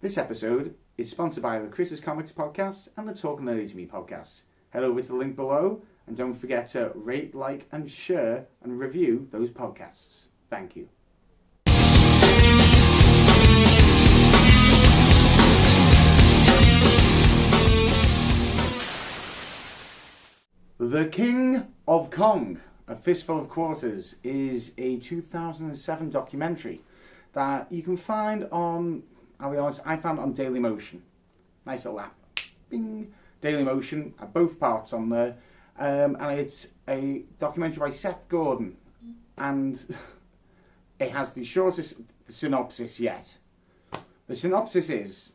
This episode is sponsored by the Chris's Comics podcast and the Talk Nerdy to Me podcast. Head over to the link below and don't forget to rate, like and share and review those podcasts. Thank you. The King of Kong, A Fistful of Quarters, is a 2007 documentary that you can find on, I'll be honest, I found it on Dailymotion. Nice little app. Bing! Dailymotion, both parts on there. And it's a documentary by Seth Gordon. And it has the shortest synopsis yet. The synopsis is: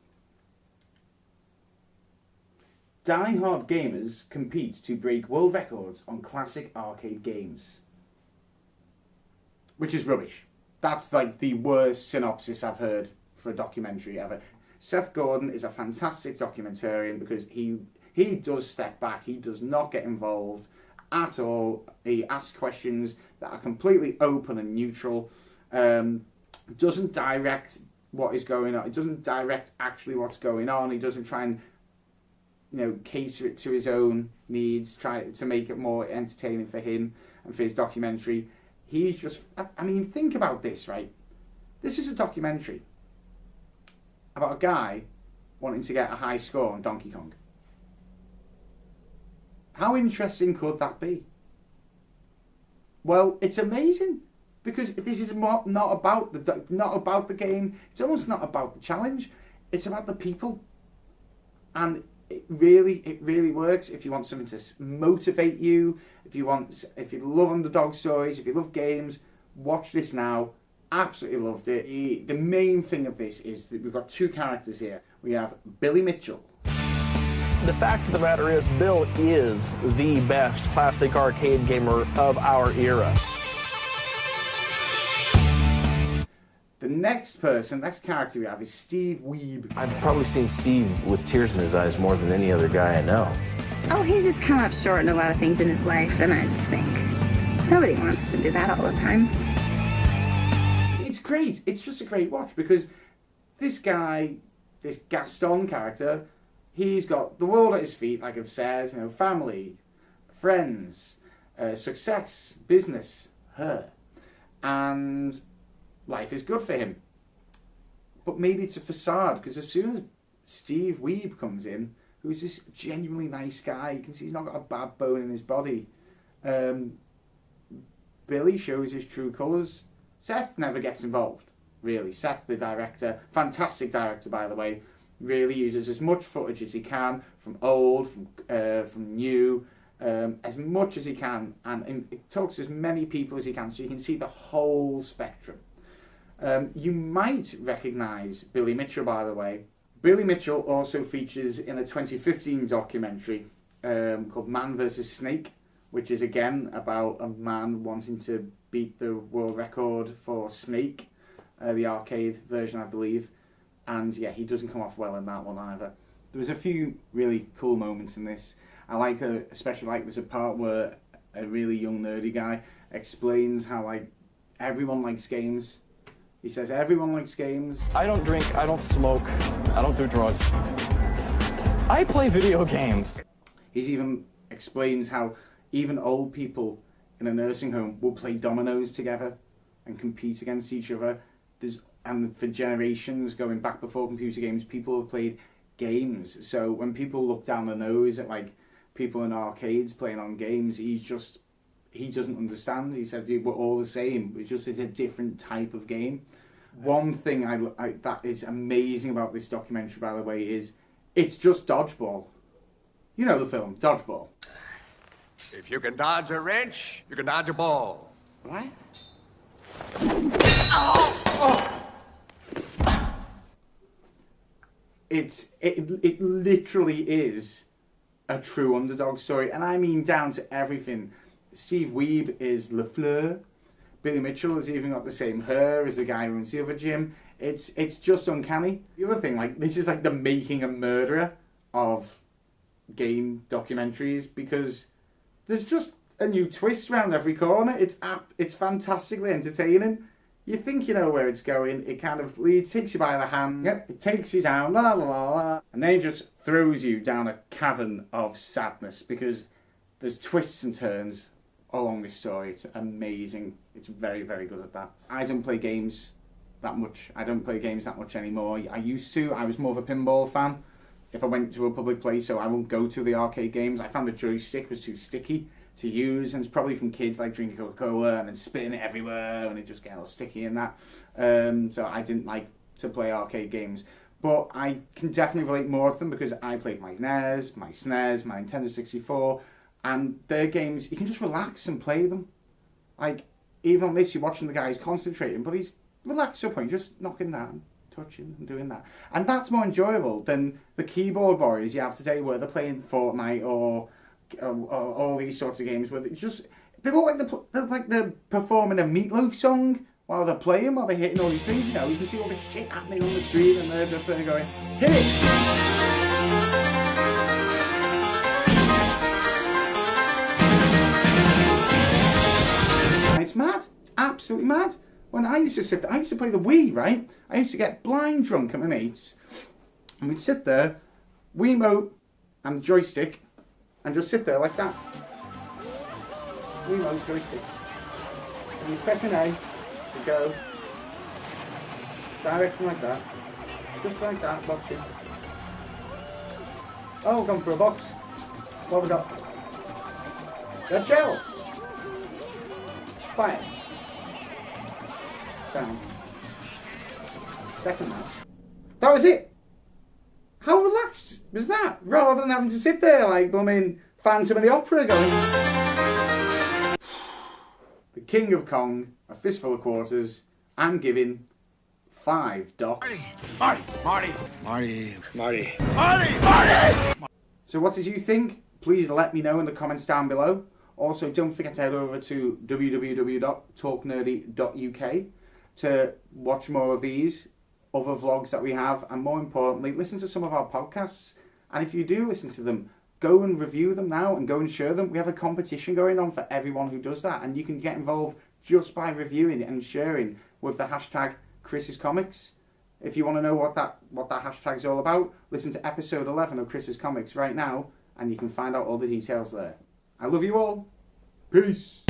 die-hard gamers compete to break world records on classic arcade games. Which is rubbish. That's like the worst synopsis I've heard for a documentary ever. Seth Gordon is a fantastic documentarian because he does step back. He does not get involved at all. He asks questions that are completely open and neutral. Doesn't direct what is going on. It doesn't direct actually what's going on. He doesn't try and cater it to his own needs, try to make it more entertaining for him and for his documentary. He's just, think about this, right? This is a documentary about a guy wanting to get a high score on Donkey Kong. How interesting could that be? Well, it's amazing because this is not about the game. It's almost not about the challenge. It's about the people, and it really works. If you want something to motivate you, if you love underdog stories, if you love games, watch this now. Absolutely loved it. The main thing of this is that we've got two characters here. We have Billy Mitchell. The fact of the matter is, Bill is the best classic arcade gamer of our era. The next character we have is Steve Wiebe. I've probably seen Steve with tears in his eyes more than any other guy I know. Oh, he's just come up short in a lot of things in his life, and I just think nobody wants to do that all the time. It's great. It's just a great watch because this guy, this Gaston character, he's got the world at his feet, like I've said, family, friends, success, business, her, and life is good for him. But maybe it's a facade, because as soon as Steve Wiebe comes in, who's this genuinely nice guy, you can see he's not got a bad bone in his body. Billy shows his true colours. Seth never gets involved, really. Seth, the director, fantastic director by the way, really uses as much footage as he can, from old, from new, as much as he can, and it talks to as many people as he can, so you can see the whole spectrum. You might recognise Billy Mitchell, by the way. Billy Mitchell also features in a 2015 documentary called Man vs. Snake, which is again about a man wanting to beat the world record for Snake, the arcade version, I believe. And yeah, he doesn't come off well in that one either. There was a few really cool moments in this. I especially like there's a part where a really young nerdy guy explains how everyone likes games. He says everyone likes games. I don't drink, I don't smoke, I don't do drugs. I play video games. He even explains how even old people in a nursing home will play dominoes together and compete against each other. And for generations, going back before computer games, people have played games. So when people look down the nose at people in arcades playing on games, he doesn't understand. He said we're all the same. It's a different type of game. One thing that is amazing about this documentary, by the way, is it's just dodgeball. You know the film, Dodgeball. If you can dodge a wrench, you can dodge a ball. What? It literally is a true underdog story, and I mean down to everything. Steve Wiebe is LaFleur. Billy Mitchell has even got the same hair as the guy who runs the other gym. It's just uncanny. The other thing, this is the Making a Murderer of game documentaries, because there's just a new twist around every corner. It's fantastically entertaining. You think you know where it's going. It kind of leads, takes you by the hand. Yep, it takes you down, la la la la, and then it just throws you down a cavern of sadness because there's twists and turns along this story. It's amazing. It's very, very good at that. I don't play games that much. I don't play games that much anymore. I used to. I was more of a pinball fan if I went to a public place, so I won't go to the arcade games. I found the joystick was too sticky to use, and it's probably from kids like drinking Coca-Cola and then spitting it everywhere and it just gets all sticky and that. So I didn't like to play arcade games. But I can definitely relate more to them because I played my NES, my SNES, my Nintendo 64, and they're games, you can just relax and play them. Like, even on this, you're watching the guys concentrating, but he's relaxed to a point, just knocking down, touching and doing that. And that's more enjoyable than the keyboard warriors you have today where they're playing Fortnite or all these sorts of games where it's just, they look like they're performing a Meatloaf song while they're playing, while they're hitting all these things, you know. You can see all this shit happening on the screen and they're just there going, hit it! And it's mad. It's absolutely mad. When I used to sit there, I used to play the Wii, right? I used to get blind drunk at my mates and we'd sit there, Wiimote and the joystick, and just sit there like that. Wiimote, joystick. And you press an A to go. Directing like that. Just like that, watching. Oh, we're going for a box. What have we got? Red shell. Fire. Sound. Second match. That was it. How relaxed was that? Rather than having to sit there like blooming Phantom of the Opera going. The King of Kong, a Fistful of Quarters. I'm giving 5 docs. Marty. So what did you think? Please let me know in the comments down below. Also, don't forget to head over to www.talknerdy.uk to watch more of these other vlogs that we have, and more importantly, listen to some of our podcasts. And if you do listen to them, go and review them now and go and share them. We have a competition going on for everyone who does that, and you can get involved just by reviewing and sharing with the hashtag Chris's Comics. If you want to know what that hashtag is all about, listen to episode 11 of Chris's Comics right now, and you can find out all the details there. I love you all. Peace.